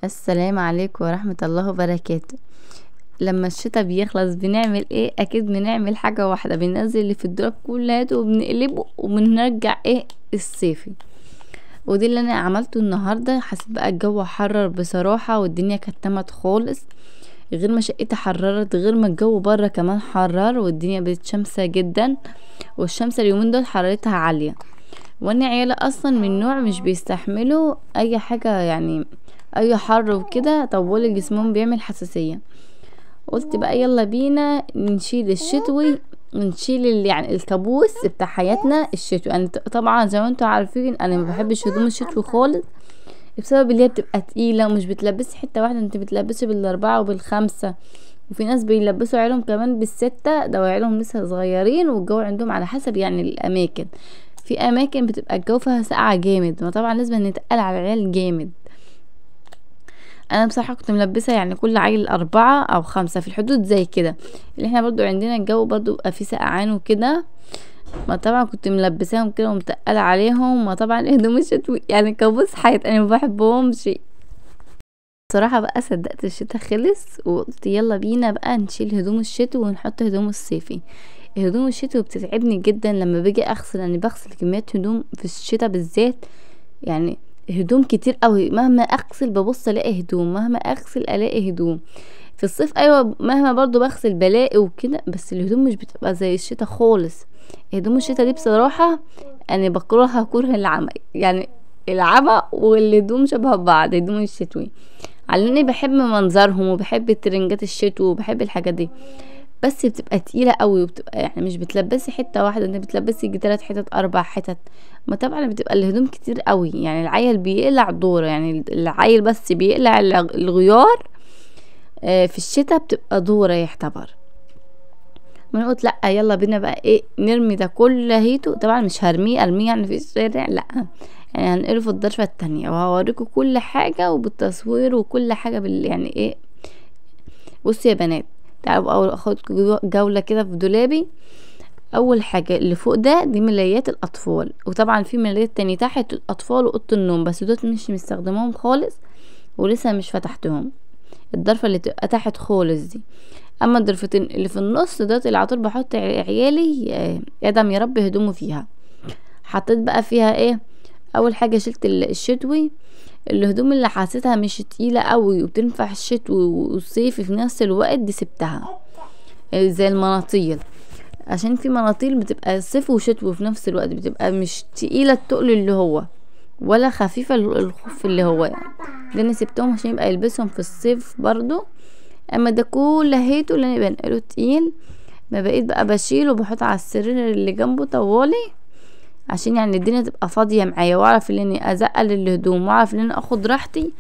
السلام عليكم ورحمة الله وبركاته. لما الشتا بيخلص بنعمل ايه؟ اكيد بنعمل حاجة واحدة، بننزل اللي في الدولاب كله وبنقلبه وبنرجع ايه؟ الصيفي. ودي اللي انا عملته النهاردة. حسيت بقى الجو حرر بصراحة والدنيا كتمت خالص، غير ما شقتي حررت، غير ما الجو بره كمان حرر والدنيا بقت شمسة جدا. والشمس اليومين دول حرارتها عالية، وانا عيالي اصلا من نوع مش بيستحملوا اي حاجة، يعني اي حر وكده طول جسمهم بيعمل حساسية. قلت بقى يلا بينا نشيل الشتوي ونشيل يعني الكابوس بتاع حياتنا الشتوي. انا طبعا زي ما انتوا عارفين انا ما بحبش هدوم الشتوي خالص، بسبب اللي هي بتبقى تقيلة ومش بتلبسي حتة واحدة، انت بتلبسي بالاربعة وبالخمسة، وفي ناس بيلبسوا عيالهم كمان بالستة، ده عيالهم لسه صغيرين والجو عندهم على حسب يعني الاماكن. في اماكن بتبقى الجو فيها ساقعة جامد، ما طبعا لازم نتقل على العيال جامد. انا بصراحة كنت ملبسة يعني كل عيل 4 أو 5 في الحدود زي كده، اللي احنا برضو عندنا الجو برضو بقى فيه سقعان وكده. ما طبعا كنت ملبساهم كده ومتقلة عليهم، ما طبعا الهدوم الشتوي يعني كابوس حياتي، انا ما بحبهمش بصراحة. بقى صدقت الشتا خلص وقلت يلا بينا بقى نشيل هدوم الشتوي ونحط هدوم الصيفي. هدوم الشتوي بتتعبني جدا لما باجي اغسل، انا بغسل كميات هدوم في الشتا بالذات، يعني هدوم كتير قوي، مهما اغسل ببص الاقي هدوم، مهما اغسل الاقي هدوم. في الصيف ايوه مهما برضو بغسل بلاقي وكده، بس الهدوم مش بتبقى زي الشتا خالص. هدوم الشتا دي بصراحة انا بكرهها كره العمى، يعني العمى والهدوم شبه بعض. هدوم الشتوي على اني بحب منظرهم وبحب الترنجات الشتوي وبحب الحاجات دي، بس بتبقى تقيلة قوي وبتبقى يعني مش بتلبسي حتة واحدة، انت بتلبسي يجي 3 حتت 4 حتت. ما طبعا بتبقى الهدوم كتير قوي، يعني العيل بيقلع دورة، يعني العيل بس بيقلع الغيار في الشتاء بتبقى دورة يعتبر. ما قلت لا يلا بينا بقى ايه نرمي ده كله هيته، طبعا مش ارميه يعني في الشارع، لا، يعني هنقله في الضرفة التانية وهوريكم كل حاجة وبالتصوير وكل حاجة يعني ايه. بصوا يا بنات، تعالوا اول اخدكم جولة كده في دولابي. اول حاجة اللي فوق ده دي ملايات الاطفال، وطبعا في ملايات تاني تحت الاطفال واوضه النوم، بس دوت مش مستخدمهم خالص ولسه مش فتحتهم. الضرفة اللي تبقى تحت خالص دي. اما الضرفتين اللي في النص دوت اللي على طول بحط عيالي ادم يا رب هدومه فيها. حطيت بقى فيها ايه؟ اول حاجة شلت الشتوي، الهدوم اللي حسيتها مش تقيلة قوي وبتنفع الشتوي والصيف في نفس الوقت دي سبتها، زي المناطيل، عشان في مناطيل بتبقى صيف وشتوي في نفس الوقت، بتبقى مش تقيلة التقل اللي هو ولا خفيفة الخف اللي هو يعني. ده انا سبتهم عشان يبقى يلبسهم في الصيف برضو. اما ده كل هيته اللي انا بنقله تقيل، ما بقيت بقى بشيله وبحط على السرير اللي جنبه طوالي، عشان يعني الدنيا تبقى فاضية معايا، واعرف ان اني ازقل الهدوم واعرف ان انا اخد راحتي،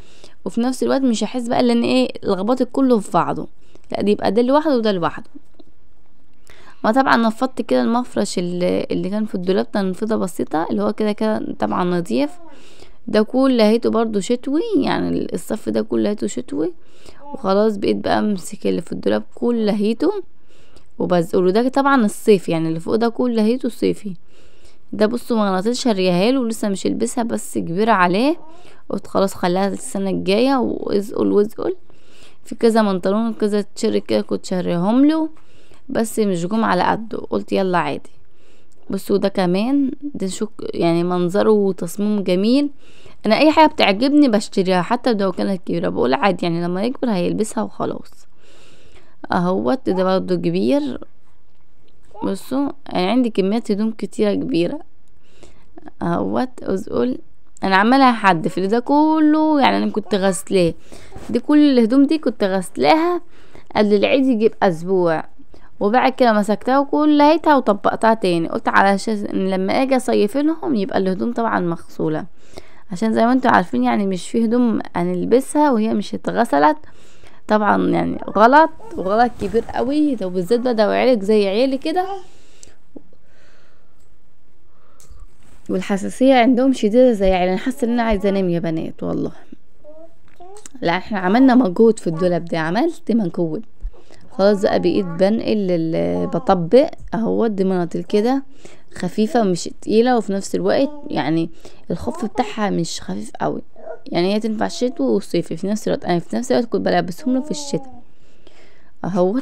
وفي نفس الوقت مش هحس بقى ان ايه لخبطت كله في بعضه، لا دي يبقى ده لوحده وده لوحده. ما طبعا نفضت كده المفرش اللي كان في الدولاب تنفيضه بسيطه، اللي هو كده كده طبعا نظيف. ده كل لهيته برضو شتوي، يعني الصف ده كل لهيته شتوي. وخلاص بقيت بقى امسك اللي في الدولاب كل لهيته وبزقله. وده طبعا الصيف، يعني اللي فوق ده كل لهيته صيفي. ده بصوا مغناطيس شاريهاله ولسه مش يلبسها بس كبيرة عليه، قلت خلاص خليها السنة الجاية وازقل وازقل. في كذا منطلون وكذا تيشيرت كده كنت شاريهم له، بس مش جم على قده، قلت يلا عادي. بصوا ده كمان ده يعني منظره وتصميمه جميل. انا اي حاجه بتعجبني بشتريها حتى لو كانت كبيره، بقول عادي يعني لما يكبر هيلبسها وخلاص. اهوت ده برضه كبير. بصوا يعني عندي كميات هدوم كتيره كبيره اهوت ازقل. انا عمالة احدف اللي ده كله، يعني انا كنت غسلاه، دي كل الهدوم دي كنت غسلاها قبل العيد يجيب اسبوع، وبعد كده مسكتها كلها وطبقتها تاني، قلت علشان لما اجي اصيف لهم يبقى الهدوم طبعا مغسوله، عشان زي ما انتوا عارفين يعني مش فيه هدوم هنلبسها وهي مش اتغسلت، طبعا يعني غلط وغلط كبير قوي. لو بالذات بقى لو عيالك زي عيالي كده والحساسيه عندهم شديده زي عيالي، انا حاسه ان انا عايزه انام يا بنات والله. لا احنا عملنا مجهود في الدولاب ده، عملت مجهود. خلاص بقى بقيت بنقل بطبق اهو دي مناطيل كده خفيفة ومش تقيلة، وفي نفس الوقت يعني الخف بتاعها مش خفيف قوي، يعني هي تنفع شتوي وصيفي في نفس الوقت. انا في نفس الوقت كنت بلبسهم له في الشتاء اهو.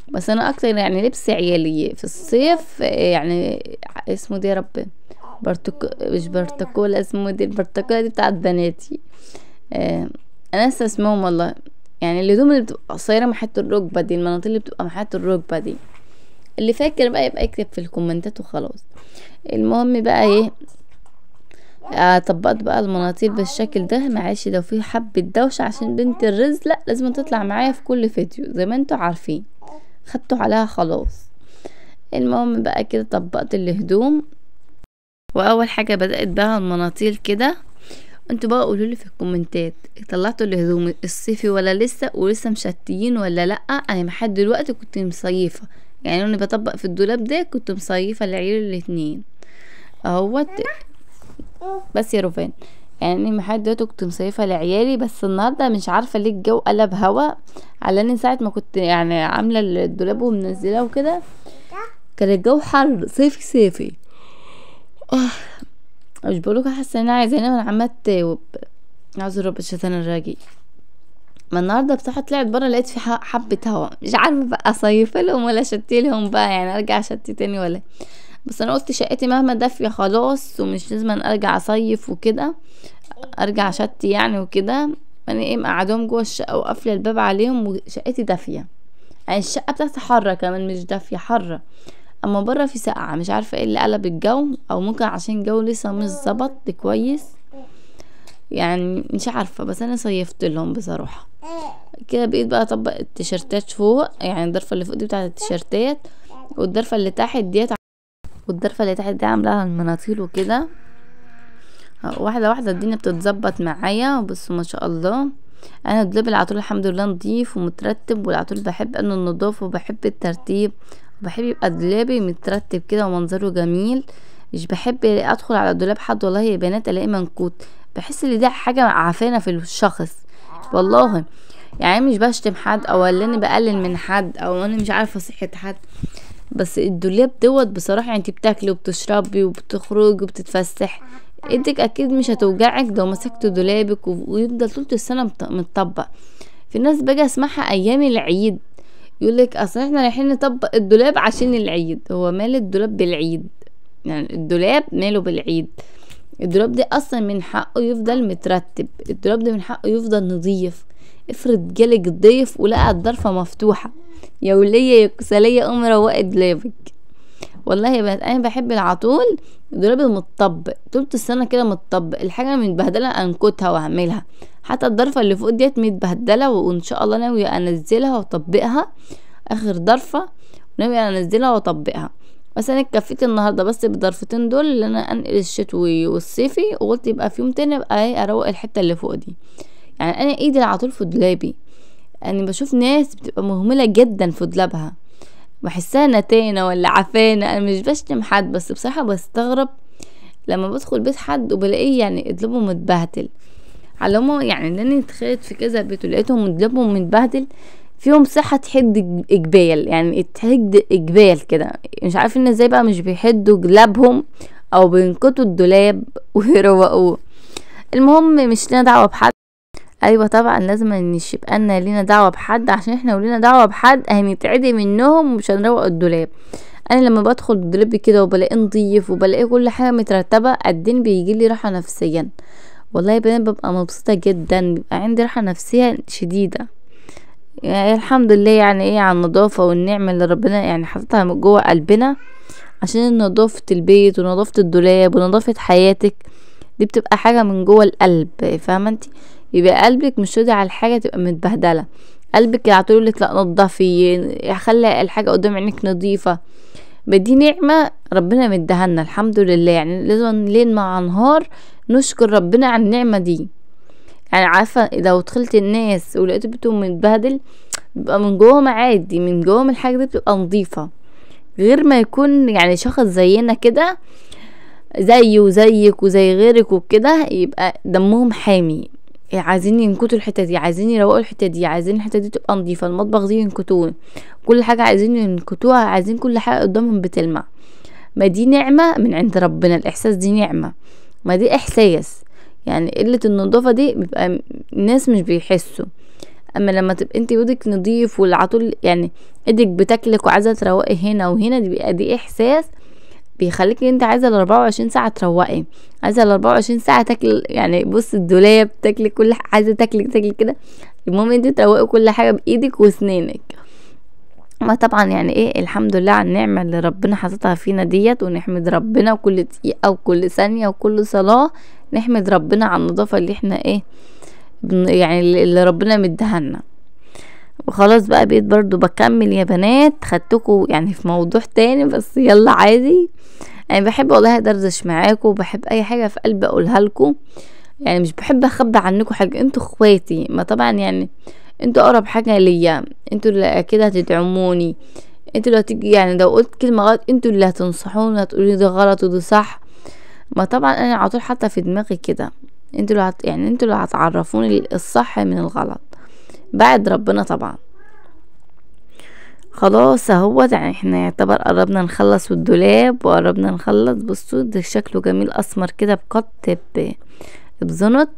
بس انا اكتر يعني لبس عيالي في الصيف يعني اسمه دي يا رب مش برتقوله، اسمه دي البرتقوله دي بتاعت بناتي. آه انا لسه اسمهم والله. يعني الهدوم اللي بتبقى قصيره محيط الركبه دي، المناطيل اللي بتبقى محيط الركبه دي. اللي فاكر بقى يبقى يكتب في الكومنتات وخلاص. المهم بقى ايه، طبقت بقى المناطيل بالشكل ده. معلش لو في حبة دوشة عشان بنت الرزلة لازم تطلع معايا في كل فيديو زي ما انتوا عارفين، خدتوا عليها خلاص. المهم بقى كده طبقت الهدوم، واول حاجة بدأت بقى المناطيل كده. انتوا بقى قولولي في الكومنتات طلعتوا الهدوم الصيفي ولا لسه، ولسه مشتيين ولا لا. انا لحد دلوقتي كنت مصيفة، يعني انا بطبق في الدولاب ده كنت مصيفة العيال الاتنين اهوت. بس يا روفان يعني لحد دلوقتي كنت مصيفة لعيالي، بس النهاردة مش عارفة ليه الجو قلب هوا علاني. ساعة ما كنت يعني عاملة الدولاب ومنزلاه وكده كان الجو حر صيفي صيفي. مش بقولك حاسة ان انا عايزة انام، انا عمالة تاوب. اعوذ رب الشيطان الرجيم. ما النهارده بصراحة طلعت برا لقيت في حبة هوا، مش عارفة بقى اصيف لهم ولا شتي لهم بقى، يعني ارجع شتي تاني ولا. بس انا قلت شقتي مهما دافية خلاص ومش لازم ارجع اصيف وكده، ارجع شتي يعني وكده. انا ايه مقعدهم جوه الشقه وقافله الباب عليهم، وشقتي دافيه. يعني الشقه بتاعتي حاره كمان مش دافيه، حاره. اما بره في سقعه، مش عارفه ايه اللي قلب الجو، او ممكن عشان الجو لسه مش ظبط كويس يعني، مش عارفه. بس انا صيفت لهم بصراحه كده. بقيت بقى اطبق التيشيرتات فوق، يعني الضرفه اللي فوق دي بتاعت التيشيرتات، والضرفه اللي تحت ديت، والضرفه اللي تحت دي عاملاها المناطيل وكده. واحده واحده الدنيا بتتظبط معايا. بس ما شاء الله انا دولابي العطول الحمد لله نضيف ومترتب، والعطول بحب انه النظافه وبحب الترتيب، وبحب يبقى دولابي مترتب كده ومنظره جميل. مش بحب ادخل على دولاب حد والله يا بنات الاقي منكوت، بحس ان دي حاجه عفانه في الشخص والله. يعني مش بشتم حد او اني بقلل من حد او انا مش عارفه صحه حد، بس الدولاب دوت بصراحه يعني انت بتاكلي وبتشربي وبتخرجي وبتتفسح، ايدك اكيد مش هتوجعك لو مسكت دولابك ويفضل طول السنه متطبق. في ناس باجي اسمعها ايام العيد يقولك اصل احنا رايحين نطبق الدولاب عشان العيد. هو مال الدولاب بالعيد؟ يعني الدولاب ماله بالعيد؟ الدولاب ده اصلا من حقه يفضل مترتب، الدولاب ده من حقه يفضل نظيف. افرض جالك ضيف ولقى الضرفه مفتوحه، يا وليه يا كساليه قومي روقي دولابك. والله يا بنات انا بحب العطول دولابي متطبق طول السنه كده متطبق، الحاجه متبهدله انكتها واعملها. حتى الضرفه اللي فوق ديت متبهدله، وان شاء الله ناويه انزلها واطبقها اخر ضرفه، ناويه انزلها واطبقها. بس انا اتكفيت النهارده بس بالضرفتين دول اللي انا انقل الشتوي والصيفي، وقلت يبقى في يوم تاني ابقى ايه اروق الحته اللي فوق دي. يعني انا ايدي العطول في دولابي، يعني بشوف ناس بتبقى مهمله جدا في دولابها، بحسها نتانة ولا عفانة. انا مش بشتم حد، بس بصراحة بستغرب لما بدخل بيت حد وبلاقيه يعني ادلبه متبهدل. على يعني انني اتخيلت في كذا بيت ولقيتهم ادلبهم متبهدل فيهم صحة تحد اجبال، يعني تحد اجبال كده. مش عارفين ازاي بقى مش بيحدوا جلابهم او بينكتوا الدولاب ويروقوه. المهم مش لنا دعوة بحد. ايوه طبعا لازم ان يبقى لنا لينا دعوه بحد، عشان احنا ولينا دعوه بحد هنتعدي منهم ومش هنروق الدولاب. انا لما بدخل دولابي كده وبلاقيه نظيف وبلاقيه كل حاجه مترتبه قدين بيجي لي راحه نفسيا والله يا بنات، ببقى مبسوطه جدا، بيبقى عندي راحه نفسيه شديده. يعني الحمد لله يعني ايه على النظافه والنعمه اللي ربنا يعني حاططها من جوه قلبنا، عشان نظافه البيت ونظافه الدولاب ونظافه حياتك دي بتبقى حاجه من جوه القلب، فاهمه انت؟ يبقى قلبك مش راضي على الحاجه تبقى متبهدله، قلبك يعطيله لك لا نضفي، خلي الحاجه قدام عينك نظيفه. دي نعمه ربنا مديهالنا الحمد لله، يعني لازم ليل مع نهار نشكر ربنا على النعمه دي. يعني عارفه لو دخلت الناس ولقيت بيتهم متبهدل بيبقى من جواهم عادي، من جواهم الحاجه دي بتبقى نظيفه، غير ما يكون يعني شخص زينا كده زي وزيك وزي غيرك وكده يبقى دمهم حامي، عايزين ينكتوا الحته دي، عايزين يروقوا الحته دي، عايزين الحته دي تبقى نظيفه، المطبخ دي ينكتوه، كل حاجه عايزين ينكتوها، عايزين كل حاجه قدامهم بتلمع. ما دي نعمه من عند ربنا، الاحساس دي نعمه، ما دي احساس. يعني قلة النظافة دي بيبقى الناس مش بيحسوا. اما لما تبقى انت ايدك نظيف والعطول يعني ايدك بتاكلك وعايزه تروقي هنا وهنا، دي بيبقى دي احساس بيخليكي انت عايزه ال 24 ساعه تروقي، عايزه ال 24 ساعه تاكل. يعني بص الدولاب تاكلي كل عايزه تاكلي كده. المهم انت تروقي كل حاجه بايدك واسنانك. ما طبعا يعني ايه، الحمد لله على النعمه اللي ربنا حاططها فينا ديت، ونحمد ربنا وكل دقيقه وكل ثانيه وكل صلاه نحمد ربنا على النظافه اللي احنا ايه يعني اللي ربنا مديها. وخلاص بقى بقيت برضو بكمل يا بنات، خدتكم يعني في موضوع تاني بس يلا عادي. يعني بحب والله ادردش معاكم، وبحب اي حاجه في قلبي اقولها لكم. يعني مش بحب اخبي عنكم حاجه، انتوا اخواتي، ما طبعا يعني انتوا اقرب حاجه ليا، انتوا اللي اكيد هتدعموني، انتوا اللي هتيجي يعني لو قلت كلمه غلط انتوا اللي هتنصحوني هتقولي ده غلط وده صح. ما طبعا انا على طول حاطه في دماغي كده، انتوا اللي يعني انتوا اللي هتعرفوني الصح من الغلط بعد ربنا طبعا. خلاص اهوت، يعني احنا يعتبر قربنا نخلص والدولاب وقربنا نخلص. بصوا ده شكله جميل اسمر كده بقط بزنط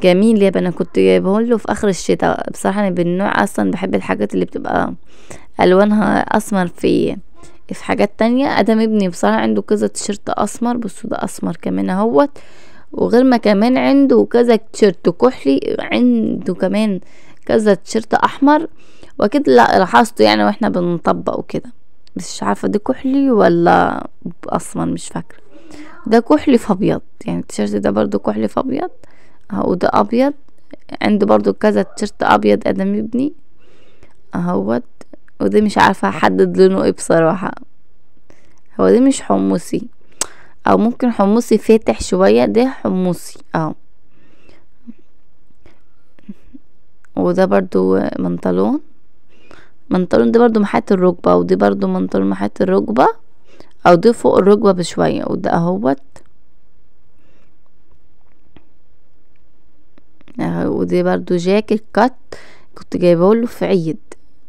جميل يا بنات. كنت جايبهوله في اخر الشتاء بصراحه. انا بالنوع اصلا بحب الحاجات اللي بتبقى الوانها اسمر في حاجات تانية. ادم ابني بصراحه عنده كذا تيشيرت اسمر، بصوا ده اسمر كمان اهوت. وغير ما كمان عنده كذا تيشيرت كحلي، عنده كمان كذا تيشيرت احمر. واكيد لا لاحظته يعني واحنا بنطبق وكده، بس مش عارفه ده كحلي ولا اسمر مش فاكره. ده كحلي في ابيض، يعني التيشيرت ده برضو كحلي في ابيض اهو. ده ابيض عنده برضو كذا تيشيرت ابيض ادم ابني اهوت. وده مش عارفه احدد لونه ايه بصراحه. هو ده مش حمصي، او ممكن حمصي فاتح شويه، ده حمصي اهو. وده برضو منطلون ده برضو محات الركبة، ودي برضو منطلون محات الركبة، او دي فوق الركبة بشوية. وده اهوت ودي برضو جاكيت كات كنت جايبهوله في عيد،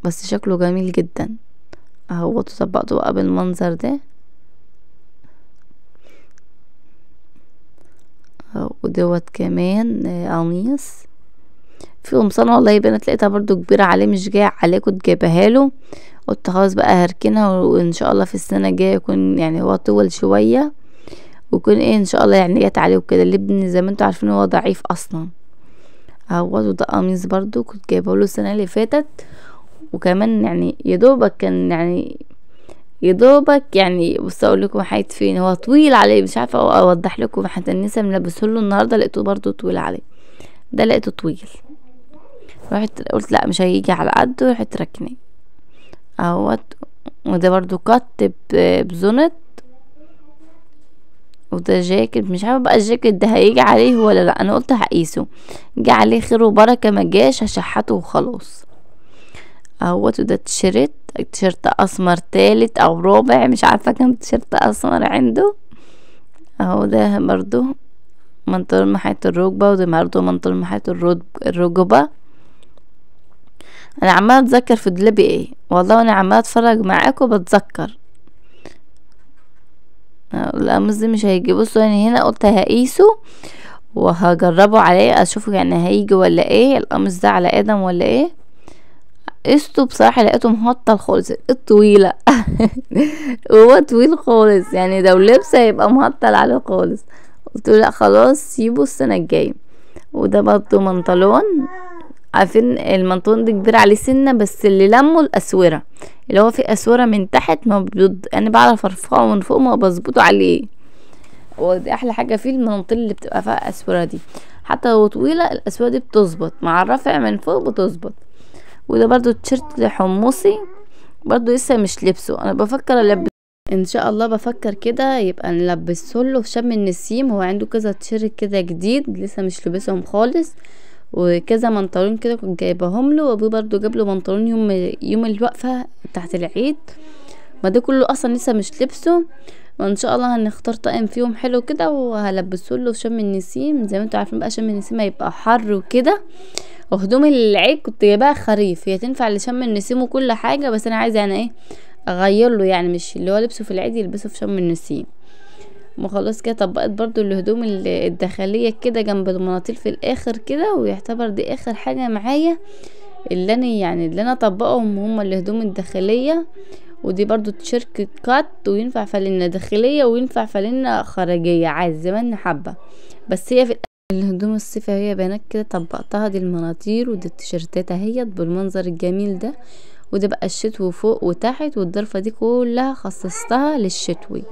بس شكله جميل جدا اهوت. وطبقته بقى بالمنظر ده. ودوت كمان قميص في قمصان والله يا بنات لقيتها برضو كبيرة عليه مش جاية عليه، كنت جايبها له. قلت خلاص بقى هركنها، وان شاء الله في السنة الجاية يكون يعني هو طول شوية، ويكون ايه ان شاء الله يعني جت عليه وكده. الابن زي ما انتوا عارفين هو ضعيف اصلا اهوت. وده قميص برضو كنت جايبه له السنة اللي فاتت. وكمان يعني يدوبك كان يعني يدوبك يعني بص اقول لكم حيت فين، هو طويل عليه مش عارفه اوضح لكم. حتى النسا ملبسه له النهارده لقيته برضو طويل عليه، ده لقيته طويل. رحت قلت لا مش هيجي على قده، رحت ركناه اهوت. وده برضو كات بزنط. وده جاكيت مش عارفه بقى الجاكيت ده هيجي عليه ولا لا، انا قلت هقيسه جه عليه خير وبركه، ما جاش هشحته وخلاص اهوت. وده تيشيرت اسمر تالت او رابع مش عارفه كام تيشيرت اسمر عنده اهو. ده برضو منطلون محيط الركبه، وده برضو منطلون محيط الركبه. انا عماله اتذكر في دولابي ايه والله، وانا عماله اتفرج معاكم بتذكر. القميص ده مش هيجي. بصوا يعني هنا قلت هقيسه وهجربه عليه اشوفه يعني هيجي ولا ايه القميص ده على ادم ولا ايه. قسته بصراحه لقيته مهطل خالص الطويله هو طويل خالص يعني لو لبسه هيبقى مهطل عليه خالص. قلت له لا خلاص سيبه السنه الجايه. وده برضه منطلون، عارفين المنطلون ده كبير عليه سنه، بس اللي لمه الاسوره اللي هو فيه اسوره من تحت ما انا بعرف ارفعه من فوق ما بظبطه عليه. ودي احلى حاجه فيه المناطيل اللي بتبقى فيها اسوره دي، حتى لو طويله الاسوره دي بتظبط مع الرفع من فوق بتظبط. وده برضو تيشيرت حمصي برضو لسه مش لبسه، انا بفكر البس ان شاء الله. بفكر كده يبقى نلبسه له في شم النسيم. هو عنده كذا تيشيرت كده جديد لسه مش لبسهم خالص، وكذا منطلون كده كنت جايبهم له. وابوه برضو جاب له منطلون يوم الوقفه بتاعت العيد، ما ده كله اصلا لسه مش لبسه. وان شاء الله هنختار طقم فيهم حلو كده وهلبسه له في شم النسيم. زي ما انتوا عارفين بقى شم النسيم هيبقى حر وكده. وهدوم العيد كنت جايباها خريف، هي تنفع لشم النسيم وكل حاجه، بس انا عايزه يعني ايه اغير له، يعني مش اللي هو لبسه في العيد يلبسه في شم النسيم. ما خلاص كده طبقت برضو الهدوم الداخلية كده جنب المناطيل في الاخر كده، ويعتبر دي اخر حاجة معايا اللي انا يعني اللي انا اطبقهم هما الهدوم الداخلية. ودي برضو تيشيرت كات، وينفع فانلة داخلية وينفع فانلة خارجية عادي زي ما انا حابة. بس هي في الهدوم الصيفية هي بنات كده طبقتها، دي المناطير ودي التيشيرتات اهيت بالمنظر الجميل ده. وده بقى الشتوي فوق وتحت، والضرفة دي كلها خصصتها للشتوي.